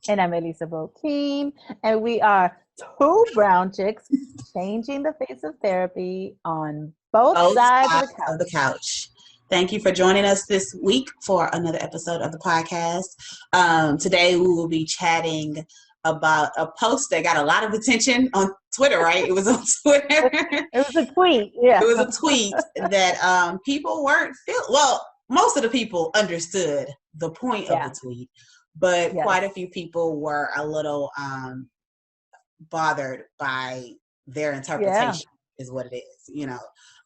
And I'm Elisa Bokeen, and we are two brown chicks changing the face of therapy on both Both sides of the sides of couch. the couch. Thank you for joining us this week for another episode of the podcast. Today we will be chatting about a post that got a lot of attention on Twitter, right? It was on Twitter. It was a tweet, yeah. It was a tweet that people weren't well, most of the people understood the point of the tweet, but quite a few people were a little bothered by their interpretation is what it is,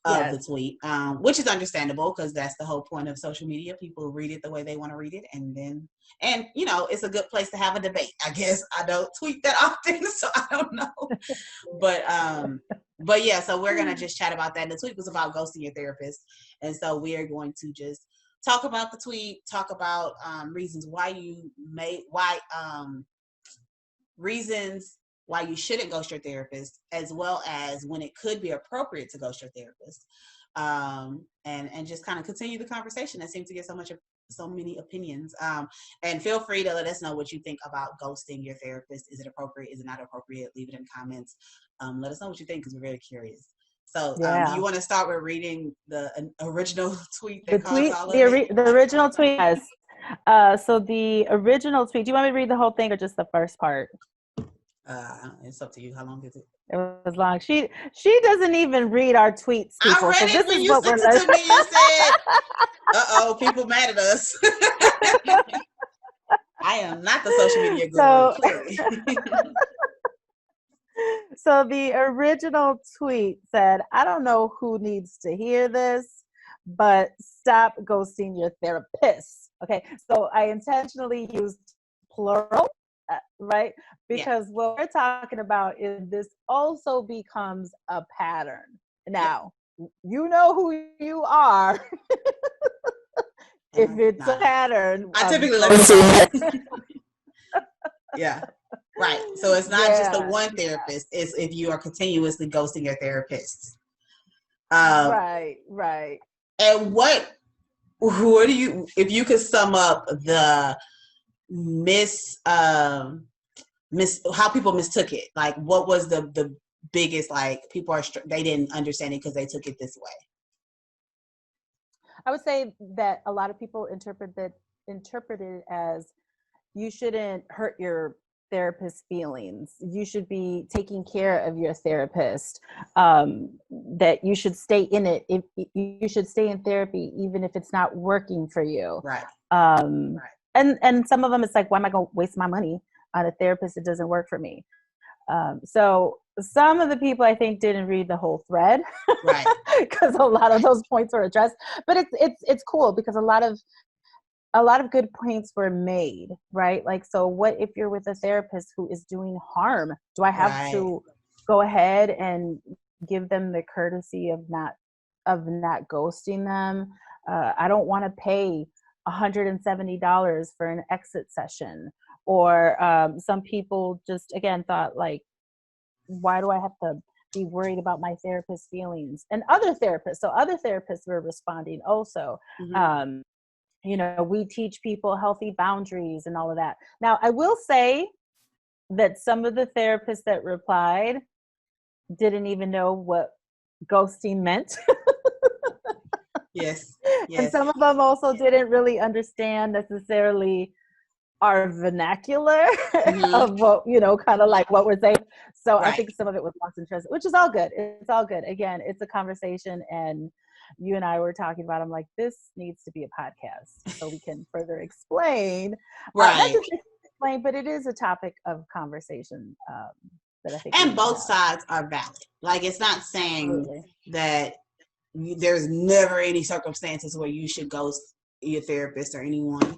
of the tweet, which is understandable because that's the whole point of social media. People read it the way they want to read it, and it's a good place to have a debate. I guess I don't tweet that often, so I don't know, but yeah, so we're gonna just chat about that. And the tweet was about ghosting your therapist, and so we are going to just talk about the tweet, talk about reasons why you shouldn't ghost your therapist, as well as when it could be appropriate to ghost your therapist, and just kind of continue the conversation that seems to get so many opinions. And feel free to let us know what you think about ghosting your therapist. Is it appropriate? Is it not appropriate? Leave it in comments. Let us know what you think because we're very curious. So you want to start with reading the original tweet that caused all of it? The original tweet, yes. So the original tweet, do you want me to read the whole thing or just the first part? It's up to you. How long is it? It was long. She doesn't even read our tweets, people. I read it when you sent it to me and said, "Uh-oh, people mad at us." I am not the social media guru, clearly. So the original tweet said, "I don't know who needs to hear this, but stop ghosting your therapist." Okay, so I intentionally used plural. Right? Because what we're talking about is this also becomes a pattern. Now, you know who you are. If it's a pattern. I typically let it go. Yeah. Right. So it's not just the one therapist. It's if you are continuously ghosting your therapist. Right. And what do you, if you could sum up the how people mistook it, like what was the biggest, like people they didn't understand it because they took it this way? I would say that a lot of people interpret it as you shouldn't hurt your therapist's feelings. You should be taking care of your therapist. That you should stay in it. If you should stay in therapy even if it's not working for you. Right. And some of them, it's like, why am I going to waste my money on a therapist that doesn't work for me? So some of the people, I think, didn't read the whole thread, right? Because a lot of those points were addressed. But it's cool because a lot of good points were made, right? Like, so what if you're with a therapist who is doing harm? Do I have to go ahead and give them the courtesy of not ghosting them? I don't want to pay $170 for an exit session. Or some people just, again, thought like, why do I have to be worried about my therapist's feelings? And other therapists were responding also. Mm-hmm. We teach people healthy boundaries and all of that. Now, I will say that some of the therapists that replied didn't even know what ghosting meant. Yes. And some of them also didn't really understand necessarily our vernacular of what, kind of like what we're saying. So I think some of it was lost in translation, which is all good. It's all good. Again, it's a conversation, and you and I were talking about, I'm like, this needs to be a podcast so we can further explain. Not just explain, but it is a topic of conversation that I think. And both sides are valid. Like, it's not saying that there's never any circumstances where you should ghost your therapist or anyone.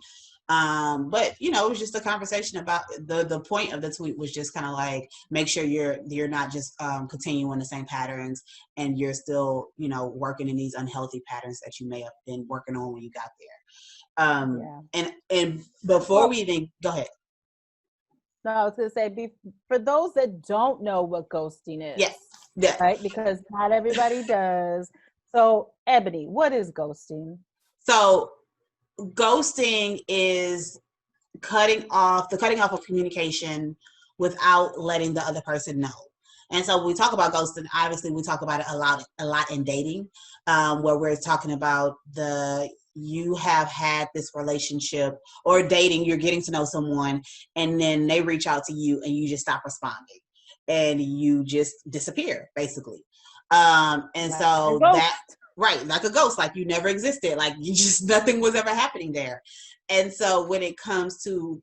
But it was just a conversation about the point of the tweet was just kind of like, make sure you're not just continuing the same patterns, and you're still working in these unhealthy patterns that you may have been working on when you got there. And before we even go ahead. No, I was going to say, for those that don't know what ghosting is, right? Because not everybody does. So, Ebony, what is ghosting? So ghosting is cutting off of communication without letting the other person know. And so when we talk about ghosting, obviously we talk about it a lot in dating, where we're talking about you have had this relationship, or dating, you're getting to know someone, and then they reach out to you and you just stop responding and you just disappear, basically. And like so that, right, like a ghost, like you never existed, like you just, nothing was ever happening there. And so when it comes to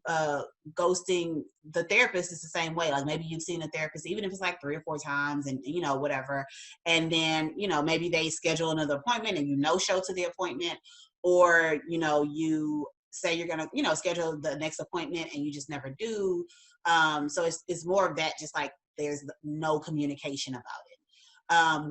ghosting the therapist, it's the same way. Like maybe you've seen a therapist, even if it's like 3 or 4 times, and whatever. And then, maybe they schedule another appointment and you no show to the appointment, or, you say you're going to, schedule the next appointment and you just never do. So it's more of that, just like there's no communication about it.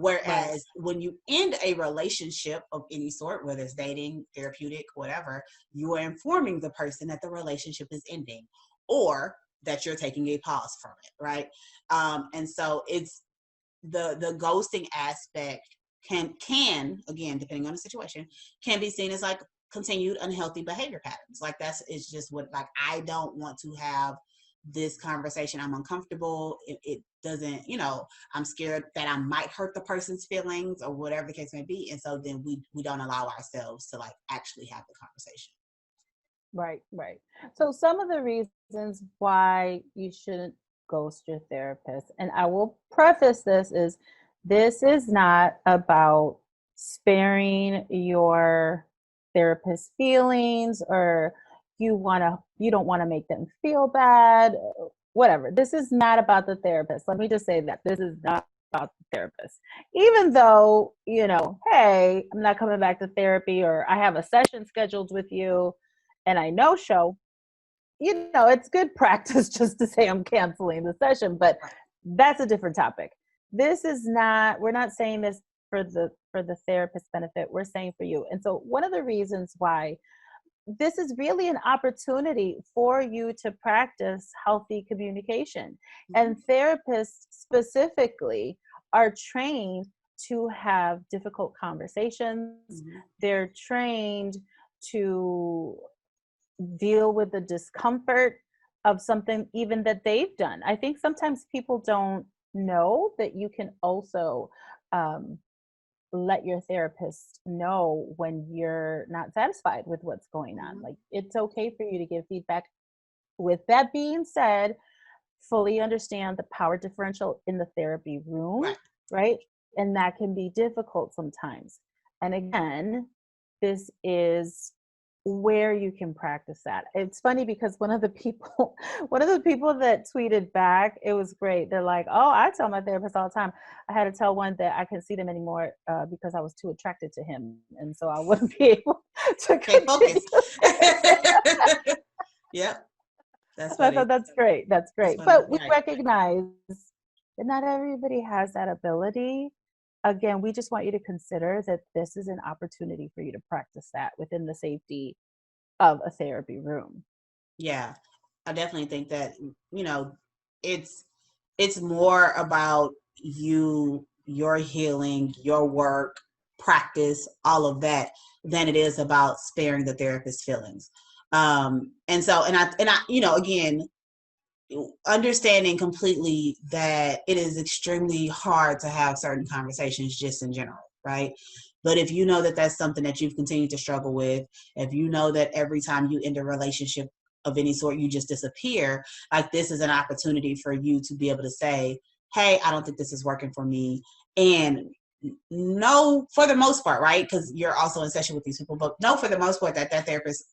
Whereas when you end a relationship of any sort, whether it's dating, therapeutic, whatever, you are informing the person that the relationship is ending, or that you're taking a pause from it, right? And so it's the ghosting aspect can again, depending on the situation, can be seen as like continued unhealthy behavior patterns. Like it's just what, like, I don't want to have this conversation. I'm uncomfortable. It doesn't, I'm scared that I might hurt the person's feelings, or whatever the case may be. And so then we don't allow ourselves to like actually have the conversation. Right. So some of the reasons why you shouldn't ghost your therapist, and I will preface this is not about sparing your therapist's feelings, or you don't want to make them feel bad, whatever. This is not about the therapist. Let me just say that this is not about the therapist. Even though, hey, I'm not coming back to therapy, or I have a session scheduled with you and I no show, it's good practice just to say I'm canceling the session, but that's a different topic. We're not saying this for the therapist's benefit. We're saying for you. And so one of the reasons why this is really an opportunity for you to practice healthy communication. Mm-hmm. And therapists specifically are trained to have difficult conversations. Mm-hmm. They're trained to deal with the discomfort of something even that they've done. I think sometimes people don't know that you can also let your therapist know when you're not satisfied with what's going on. Like, it's okay for you to give feedback. With that being said, fully understand the power differential in the therapy room, right? And that can be difficult sometimes. And again, this is where you can practice that. It's funny because one of the people that tweeted back, it was great. They're like, "Oh, I tell my therapist all the time. I had to tell one that I couldn't see them anymore because I was too attracted to him, and so I wouldn't be able to focus." Yep. That's funny. I thought that's great. That's great. But we recognize that not everybody has that ability. Again, we just want you to consider that this is an opportunity for you to practice that within the safety of a therapy room. Yeah, I definitely think that, it's more about your healing, your work, practice, all of that, than it is about sparing the therapist's feelings. And so, and I, again, understanding completely that it is extremely hard to have certain conversations just in general, right? But if you know that that's something that you've continued to struggle with, if you know that every time you end a relationship of any sort, you just disappear, like, this is an opportunity for you to be able to say, hey, I don't think this is working for me. And know, for the most part, right? Because you're also in session with these people, but know for the most part that therapist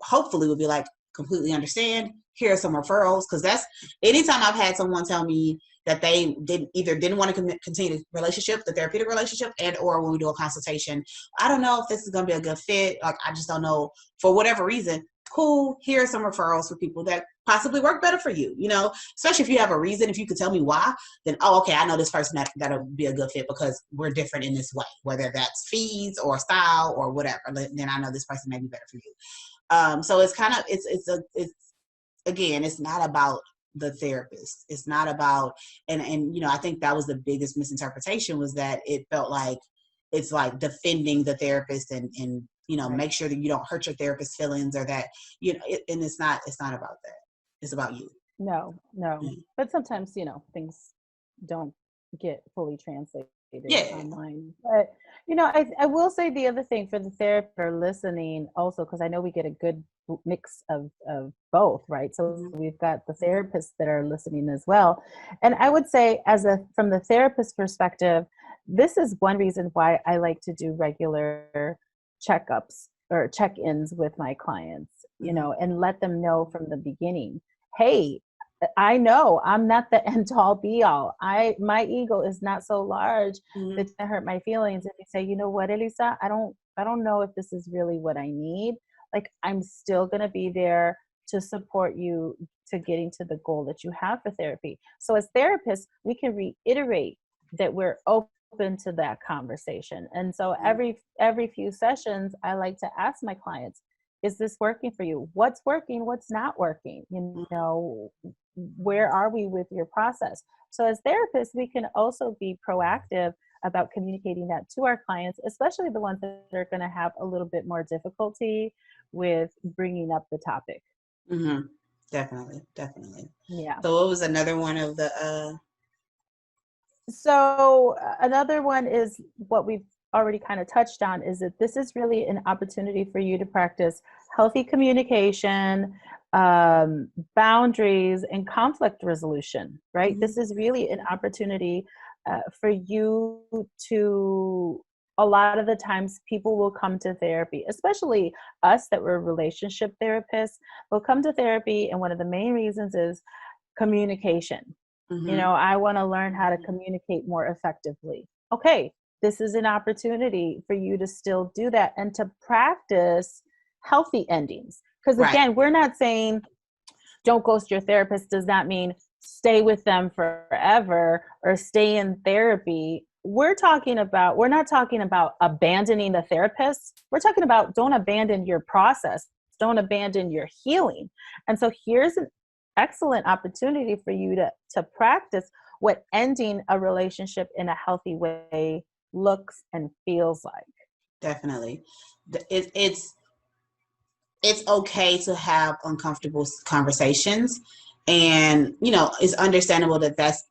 hopefully would be like, completely understand, here are some referrals. Because that's, anytime I've had someone tell me that they didn't want to continue the relationship, the therapeutic relationship, and or when we do a consultation, I don't know if this is going to be a good fit, like, I just don't know, for whatever reason, cool, here are some referrals for people that possibly work better for you, especially if you have a reason. If you could tell me why, then, oh, okay, I know this person that'll be a good fit because we're different in this way, whether that's fees or style or whatever, then I know this person may be better for you. So it's kind of, it's again, it's not about the therapist. It's not about, and I think that was the biggest misinterpretation, was that it felt like it's like defending the therapist and Right. make sure that you don't hurt your therapist's feelings, or that, and it's not about that. It's about you. No, no. Mhm. But sometimes, things don't get fully translated Yeah. online. But, I will say the other thing for the therapist are listening also, because I know we get a good mix of both, right? So Mhm. we've got the therapists that are listening as well. And I would say, from the therapist perspective, this is one reason why I like to do regular checkups or check-ins with my clients, Mhm. and let them know from the beginning, hey, I know I'm not the end all be all. My ego is not so large that Mhm. it hurt my feelings. If you say, you know what, Elisa, I don't know if this is really what I need. Like, I'm still gonna be there to support you to getting to the goal that you have for therapy. So as therapists, we can reiterate that we're open to that conversation. And so Mhm. every few sessions, I like to ask my clients, is this working for you? What's working? What's not working? Where are we with your process? So as therapists, we can also be proactive about communicating that to our clients, especially the ones that are going to have a little bit more difficulty with bringing up the topic. Mhm. Definitely, definitely. Yeah. So what was another one of the So another one is what we've already kind of touched on, is that this is really an opportunity for you to practice healthy communication, boundaries, and conflict resolution, right? This Mhm. is really an opportunity for you to, a lot of the times people will come to therapy, especially us that were relationship therapists, will come to therapy. And one of the main reasons is communication. Mhm. I want to learn how to communicate more effectively. Okay, this is an opportunity for you to still do that and to practice healthy endings. Because Right. again, we're not saying don't ghost your therapist, does not mean stay with them forever or stay in therapy. We're not talking about abandoning the therapist. We're talking about don't abandon your process, don't abandon your healing. And so here's an excellent opportunity for you to practice what ending a relationship in a healthy way looks and feels like. Definitely. It's okay to have uncomfortable conversations, and it's understandable that that's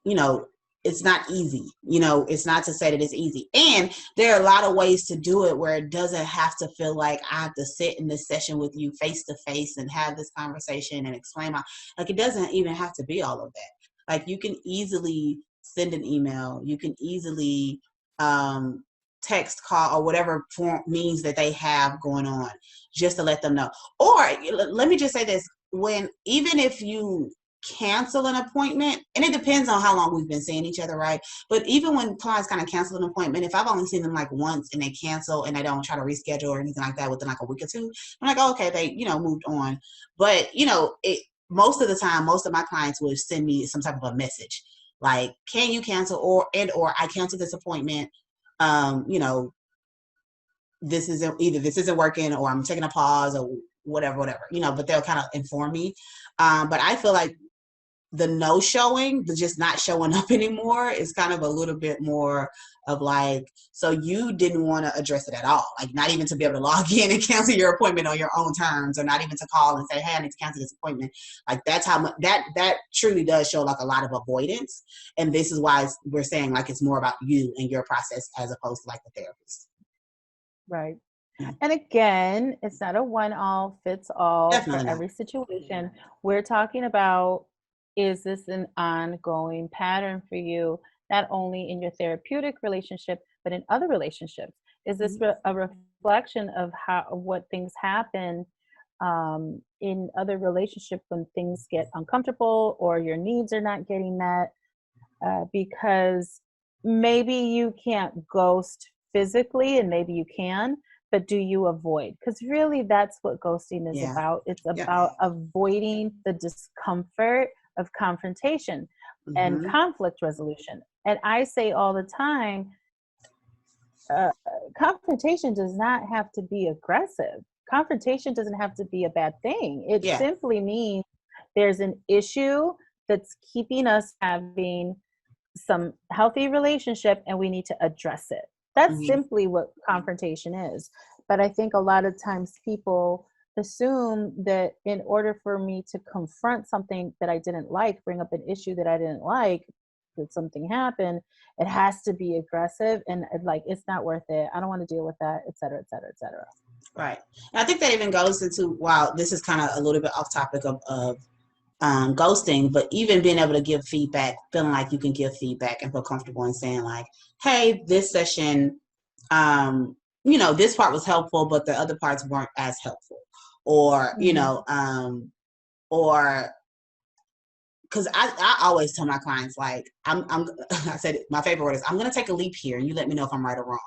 it's not easy. It's not to say that it's easy, and there are a lot of ways to do it where it doesn't have to feel like I have to sit in this session with you face to face and have this conversation and explain like, it doesn't even have to be all of that. Like, you can easily send an email, you can easily um text, call, or whatever form means that they have going on, just to let them know. Or let me just say this: even if you cancel an appointment, and it depends on how long we've been seeing each other, right? But even when clients kind of cancel an appointment, if I've only seen them like once and they cancel and they don't try to reschedule or anything like that within like a week or two, I'm like, oh, okay, they moved on. But most of the time, most of my clients would send me some type of a message like, can you cancel, or I canceled this appointment. um you know this isn't working, or I'm taking a pause, or whatever, but they'll kind of inform me. But I feel like the no showing, the just not showing up anymore, is kind of a little bit more of like, so you didn't want to address it at all, like not even to be able to log in and cancel your appointment on your own terms, or not even to call and say, hey, I need to cancel this appointment. Like, that's how much that truly does show like a lot of avoidance. And this is why we're saying like it's more about you and your process as opposed to like the therapist. Right. Yeah. And again, it's not a one all fits all for Definitely not. every situation. We're talking about, is this an ongoing pattern for you, not only in your therapeutic relationship, but in other relationships? Is this Mhm. a reflection of of what things happen in other relationships when things get uncomfortable or your needs are not getting met? Because maybe you can't ghost physically and maybe you can, but do you avoid? Because really that's what ghosting is Yeah. about. It's Yep. about avoiding the discomfort of confrontation and Hmm. conflict resolution. And I say all the time, uh, confrontation does not have to be aggressive. Confrontation doesn't have to be a bad thing. It Yeah. simply means there's an issue that's keeping us having some healthy relationship and we need to address it. That's Hmm. simply what confrontation is. But I think a lot of times people assume that in order for me to confront something that I didn't like, bring up an issue that I didn't like, that something happened, it has to be aggressive, and like, it's not worth it. I don't want to deal with that, et cetera, et cetera, et cetera. Right. And I think that even goes into, wow, this is kind of a little bit off topic of ghosting, but even being able to give feedback, feeling like you can give feedback and feel comfortable in saying like, hey, this session, this part was helpful, but the other parts weren't as helpful. Or, or because I always tell my clients, like, I said, my favorite word is, I'm going to take a leap here and you let me know if I'm right or wrong.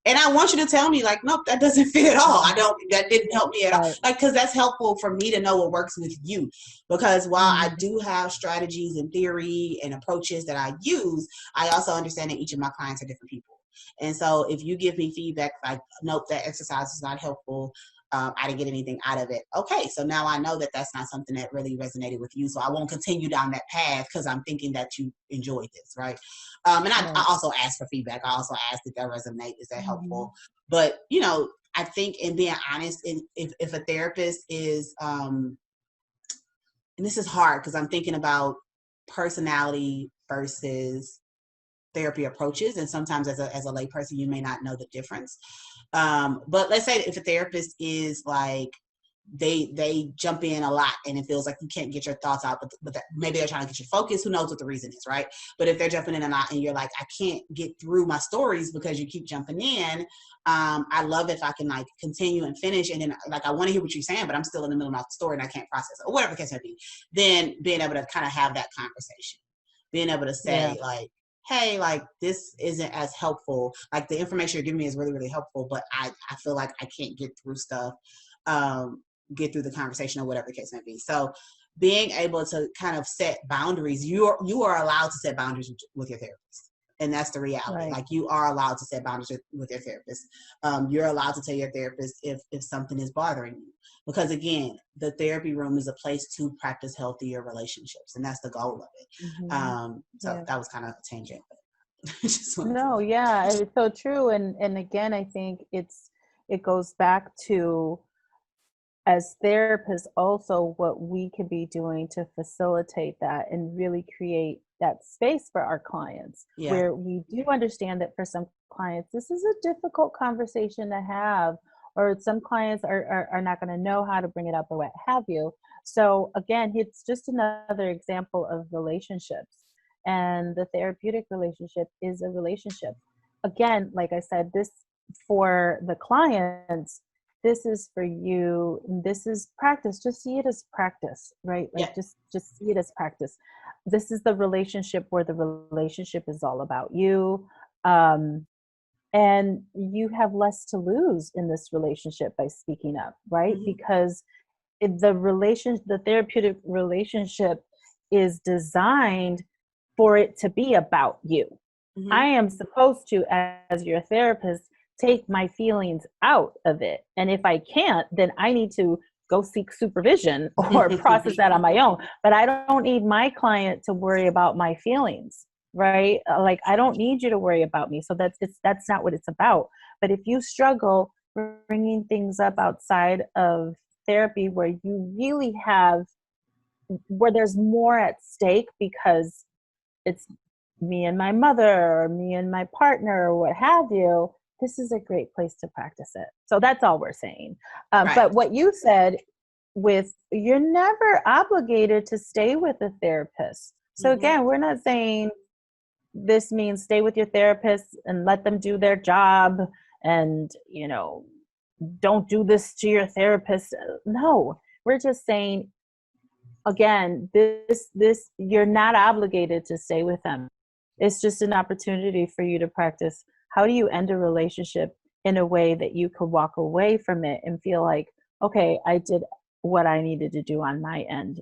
And I want you to tell me like, nope, that doesn't fit at all. That didn't help me at all. Like, because that's helpful for me to know what works with you. Because while I do have strategies and theory and approaches that I use, I also understand that each of my clients are different people. And so if you give me feedback, like, nope, that exercise is not helpful, I didn't get anything out of it. Okay, so now I know that that's not something that really resonated with you. So I won't continue down that path because I'm thinking that you enjoyed this, right? And I also ask for feedback. I also ask, did that resonate? Is that helpful? But, I think in being honest, if a therapist is, and this is hard because I'm thinking about personality versus therapy approaches. And sometimes as a lay person, you may not know the difference. But let's say if a therapist is like, they jump in a lot and it feels like you can't get your thoughts out, but maybe they're trying to get your focus. Who knows what the reason is, right? But if they're jumping in a lot and you're like, I can't get through my stories because you keep jumping in. I love if I can like continue and finish. And then like, I want to hear what you're saying, but I'm still in the middle of my story and I can't process it, or whatever the case may be. Then being able to kind of have that conversation, being able to say like, hey, like, this isn't as helpful. Like, the information you're giving me is really, really helpful, but I feel like I can't get through stuff, get through the conversation, or whatever the case may be. So being able to kind of set boundaries, you are allowed to set boundaries with your therapist. And that's the reality. Right. Like, you are allowed to set boundaries with your therapist. You're allowed to tell your therapist if something is bothering you. Because again, the therapy room is a place to practice healthier relationships. And that's the goal of it. That was kind of a tangent. No, yeah, it's so true. And again, I think it goes back to, as therapists, also what we could be doing to facilitate that and really create that space for our clients, where we do understand that for some clients, this is a difficult conversation to have, or some clients are not going to know how to bring it up or what have you. So again, it's just another example of relationships, and the therapeutic relationship is a relationship. Again, like I said, this for the clients, this is for you, this is practice. Just see it as practice, right? Like, just see it as practice. This is the relationship where the relationship is all about you. And you have less to lose in this relationship by speaking up, right? Because the therapeutic relationship is designed for it to be about you. I am supposed to, as your therapist, take my feelings out of it. And if I can't, then I need to go seek supervision or process that on my own. But I don't need my client to worry about my feelings, right? Like, I don't need you to worry about me. So that's not what it's about. But if you struggle bringing things up outside of therapy, where you really where there's more at stake because it's me and my mother, or me and my partner, or what have you, this is a great place to practice it. So that's all we're saying. Right. But what you said you're never obligated to stay with a therapist. So again, we're not saying this means stay with your therapist and let them do their job and, don't do this to your therapist. No, we're just saying, again, this you're not obligated to stay with them. It's just an opportunity for you to practice. How do you end a relationship in a way that you could walk away from it and feel like, okay, I did what I needed to do on my end?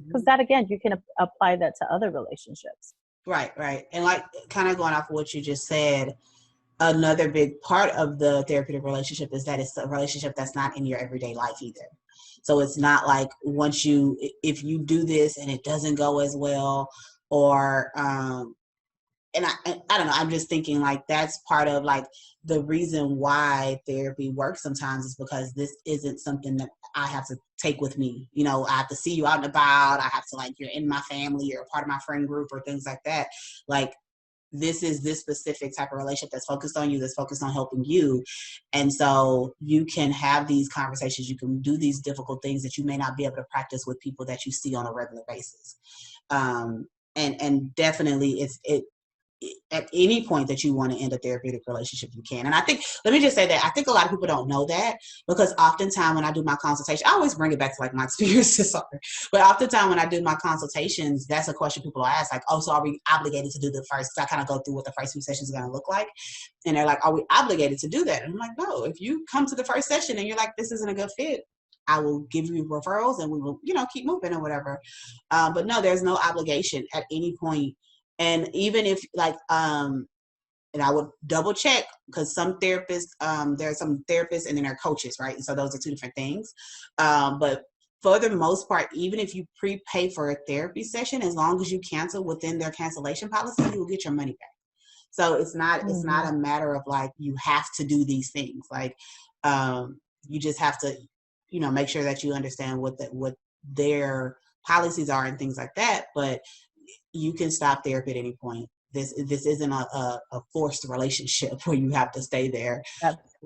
Because that, again, you can apply that to other relationships. Right. And like, kind of going off of what you just said, another big part of the therapeutic relationship is that it's a relationship that's not in your everyday life either. So it's not like if you do this and it doesn't go as well, or I don't know, I'm just thinking like that's part of like the reason why therapy works sometimes is because this isn't something that I have to take with me. You know, I have to see you out and about. I have to like, you're in my family, you're a part of my friend group or things like that. Like, this is this specific type of relationship that's focused on you, that's focused on helping you. And so you can have these conversations, you can do these difficult things that you may not be able to practice with people that you see on a regular basis. And definitely it at any point that you want to end a therapeutic relationship, you can. And I think, let me just say that I think a lot of people don't know that, because oftentimes when I do my consultation, I always bring it back to like my experiences, but oftentimes when I do my consultations, that's a question people ask, like, oh, so are we obligated to do the first? I kind of go through what the first few sessions are going to look like. And they're like, are we obligated to do that? And I'm like, no, if you come to the first session and you're like, this isn't a good fit, I will give you referrals and we will, keep moving or whatever. But no, there's no obligation at any point. And even if like, and I would double check, because some therapists, there are some therapists and then there are coaches, right? And so those are two different things. But for the most part, even if you prepay for a therapy session, as long as you cancel within their cancellation policy, you will get your money back. So it's not a matter of like, you have to do these things. Like, you just have to, make sure that you understand what their policies are and things like that. But you can stop therapy at any point. This isn't a forced relationship where you have to stay there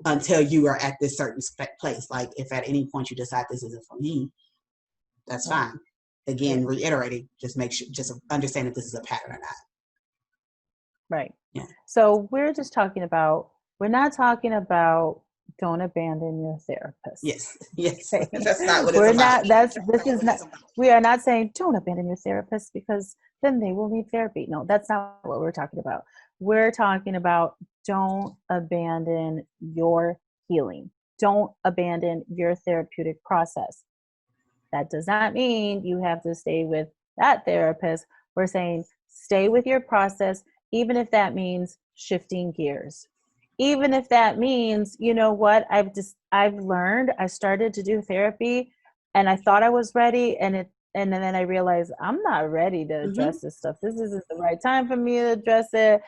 until you are at this certain place. Like, if at any point you decide this isn't for me, that's fine. Again, reiterating, just make sure, just understand if this is a pattern or not. Right. Yeah. So we're not talking about don't abandon your therapist. Yes. Yes. Okay. That's not what it's about. We are not saying don't abandon your therapist because then they will need therapy. No, that's not what we're talking about. We're talking about don't abandon your healing. Don't abandon your therapeutic process. That does not mean you have to stay with that therapist. We're saying stay with your process, even if that means shifting gears. Even if that means, you know what, I've learned, I started to do therapy and I thought I was ready, and then I realized I'm not ready to address this stuff. This isn't the right time for me to address it.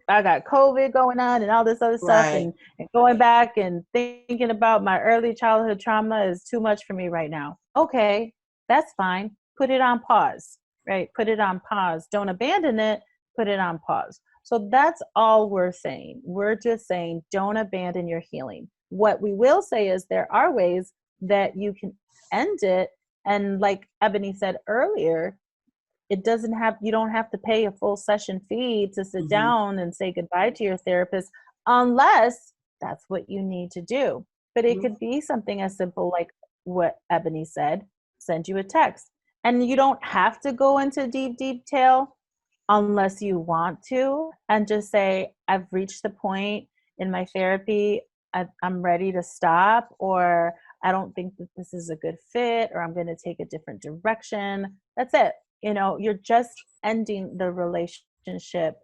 I got COVID going on and all this other stuff, and going back and thinking about my early childhood trauma is too much for me right now. Okay, that's fine. Put it on pause, right? Put it on pause. Don't abandon it. Put it on pause. So that's all we're saying. We're just saying don't abandon your healing. What we will say is there are ways that you can end it. And like Ebony said earlier, you don't have to pay a full session fee to sit down and say goodbye to your therapist, unless that's what you need to do. But it could be something as simple like what Ebony said, send you a text. And you don't have to go into deep detail unless you want to, and just say, I've reached the point in my therapy, I'm ready to stop, or I don't think that this is a good fit, or I'm going to take a different direction. That's it. You're just ending the relationship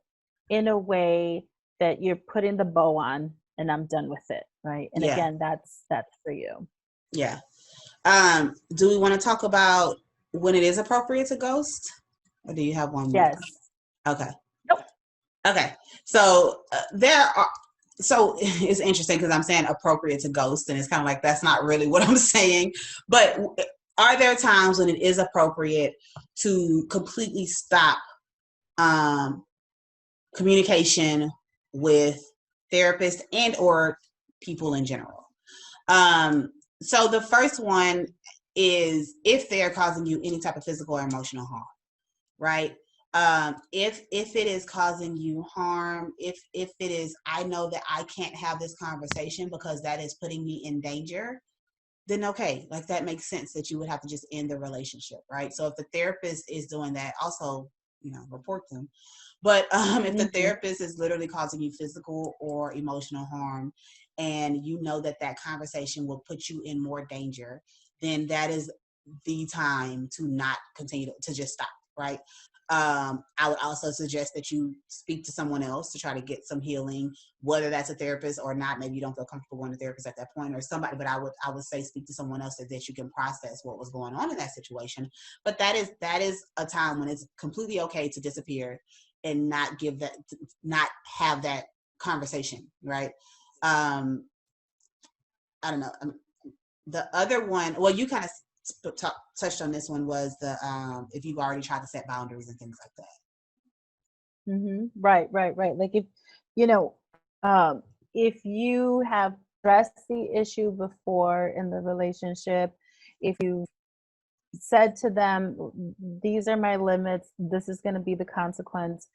in a way that you're putting the bow on, and I'm done with it. Right. And again, that's for you. Yeah. Do we want to talk about when it is appropriate to ghost, or do you have one more? Yes. Okay. Nope. Okay. So so it's interesting because I'm saying appropriate to ghost, and it's kind of like, that's not really what I'm saying. But are there times when it is appropriate to completely stop communication with therapists and or people in general? So the first one is if they're causing you any type of physical or emotional harm, right? If it is causing you harm, if it is, I know that I can't have this conversation because that is putting me in danger, then okay, like that makes sense that you would have to just end the relationship, right? So if the therapist is doing that, also, report them. But if the therapist is literally causing you physical or emotional harm, and you know that conversation will put you in more danger, then that is the time to not continue to just stop, right? I would also suggest that you speak to someone else to try to get some healing, whether that's a therapist or not. Maybe you don't feel comfortable going to therapist at that point, or somebody, but I would say speak to someone else so that you can process what was going on in that situation. But that is a time when it's completely okay to disappear and not have that conversation, right? I don't know. The other one, well, you kind of touched on this one, was the if you've already tried to set boundaries and things like that. Right, right. Like if, you know, if you have addressed the issue before in the relationship, if you said to them, these are my limits, this is going to be the consequence,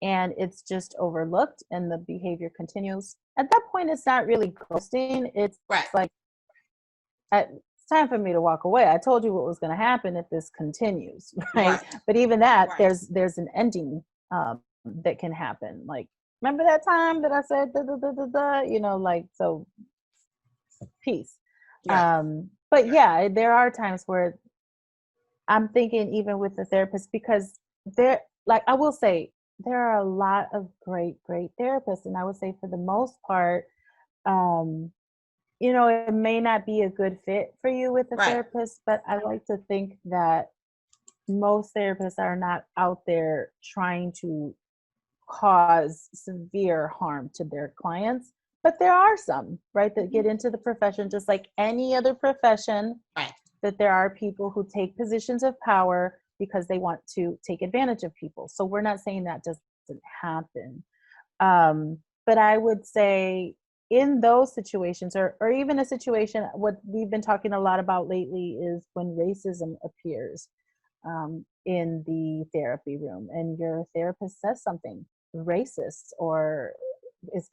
and it's just overlooked and the behavior continues, at that point, it's not really ghosting. It's Right. like, it's time for me to walk away. I told you what was going to happen if this continues, right? But even that, there's an ending that can happen. Like, remember that time that I said, da, da, da, da, da? You know, like, so peace. But yeah, there are times where I'm thinking, even with the therapist, because there, like, I will say, there are a lot of great therapists, and I would say for the most part, you know, it may not be a good fit for you with a therapist, but I like to think that most therapists are not out there trying to cause severe harm to their clients. But there are some, right, that get into the profession just like any other profession, that there are people who take positions of power because they want to take advantage of people. So we're not saying that doesn't happen. But I would say in those situations, or even a situation, what we've been talking a lot about lately is when racism appears in the therapy room and your therapist says something racist or is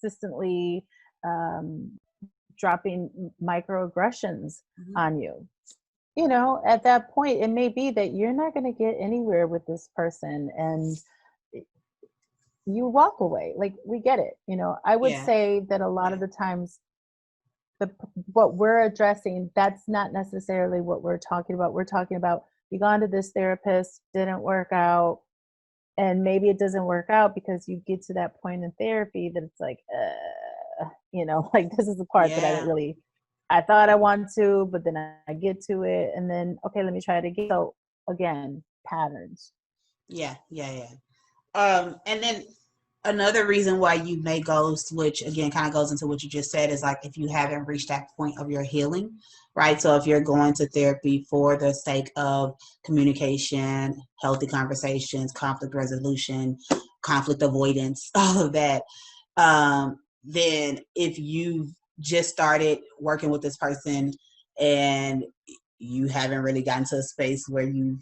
consistently dropping microaggressions on you. You know, at that point, it may be that you're not going to get anywhere with this person, and you walk away. Like, we get it. You know, I would say that a lot of the times, what we're addressing, that's not necessarily what we're talking about. We're talking about, you gone to this therapist, didn't work out, and maybe it doesn't work out because you get to that point in therapy that it's like, you know, like, this is the part that I thought I wanted to, but then I get to it, and then, okay, let me try it again. So again, patterns. And then another reason why you may ghost, which again kind of goes into what you just said, is like if you haven't reached that point of your healing, right? So if you're going to therapy for the sake of communication, healthy conversations, conflict resolution, conflict avoidance, all of that, then if you've just started working with this person and you haven't really gotten to a space where you've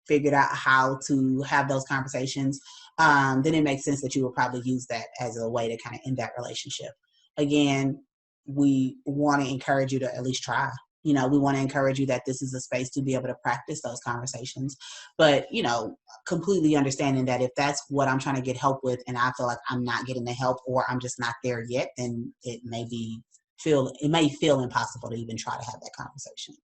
figured out how to have those conversations, then it makes sense that you will probably use that as a way to kind of end that relationship. Again, we want to encourage you to at least try. You know, we want to encourage you that this is a space to be able to practice those conversations. But, you know, completely understanding that if that's what I'm trying to get help with and I feel like I'm not getting the help or I'm just not there yet, then it may feel impossible to even try to have that conversation.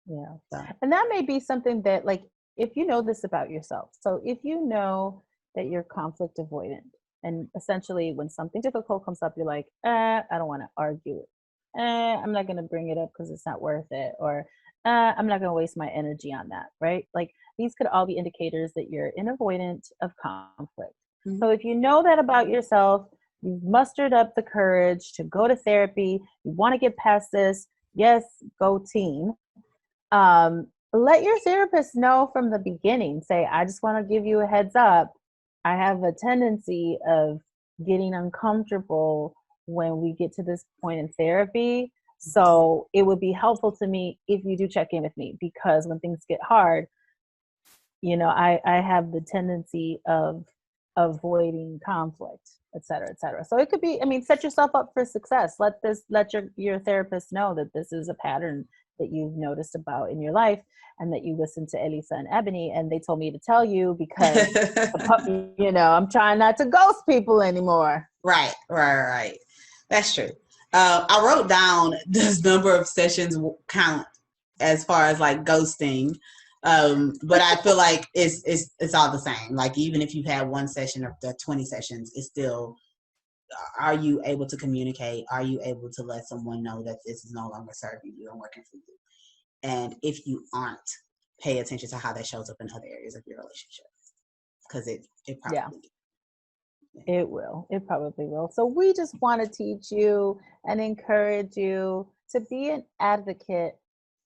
Yeah. So. And that may be something that, like, if you know this about yourself, so if you know that you're conflict avoidant, and essentially when something difficult comes up, you're like, I don't want to argue it. I'm not going to bring it up because it's not worth it. Or I'm not going to waste my energy on that, right? Like, these could all be indicators that you're an avoidant of conflict. So if you know that about yourself, you've mustered up the courage to go to therapy, you want to get past this, yes, go team. Let your therapist know from the beginning. Say, I just want to give you a heads up. I have a tendency of getting uncomfortable when we get to this point in therapy. So it would be helpful to me if you do check in with me, because when things get hard, you know, I have the tendency of avoiding conflict, et cetera, et cetera. So it could be, I mean, set yourself up for success. Let your therapist know that this is a pattern that you've noticed about in your life, and that you listen to Elisa and Ebony, and they told me to tell you because, you know, I'm trying not to ghost people anymore. Right. That's true. I wrote down this number of sessions count as far as like ghosting. But I feel like it's all the same. Like, even if you've had one session or the 20 sessions, it's still, are you able to communicate? Are you able to let someone know that this is no longer serving you and working for you? And if you aren't, pay attention to how that shows up in other areas of your relationship. because it probably Yeah. It will. It probably will. So we just want to teach you and encourage you to be an advocate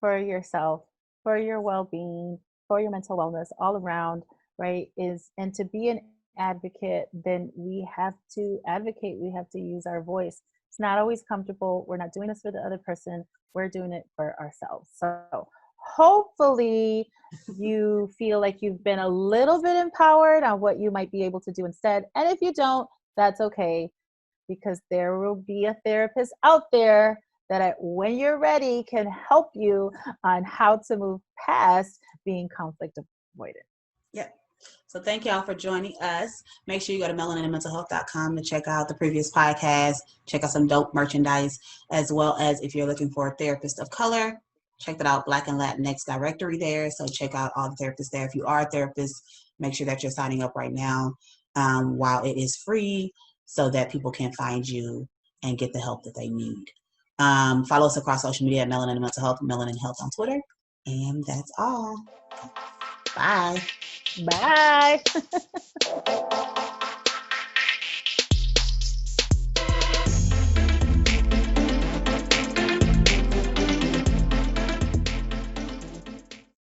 for yourself, for your well-being, for your mental wellness all around, right? Is and to be an advocate, then we have to advocate. We have to use our voice. It's not always comfortable. We're not doing this for the other person. We're doing it for ourselves. So hopefully you feel like you've been a little bit empowered on what you might be able to do instead. And if you don't, that's okay, because there will be a therapist out there that when you're ready can help you on how to move past being conflict avoidant. Yep. So thank y'all for joining us. Make sure you go to melaninandmentalhealth.com to check out the previous podcast, check out some dope merchandise, as well as if you're looking for a therapist of color, check that out, Black and Latinx directory there. So check out all the therapists there. If you are a therapist, make sure that you're signing up right now while it is free so that people can find you and get the help that they need. Follow us across social media at Melanin and Mental Health, Melanin Health on Twitter. And that's all. Bye. Bye.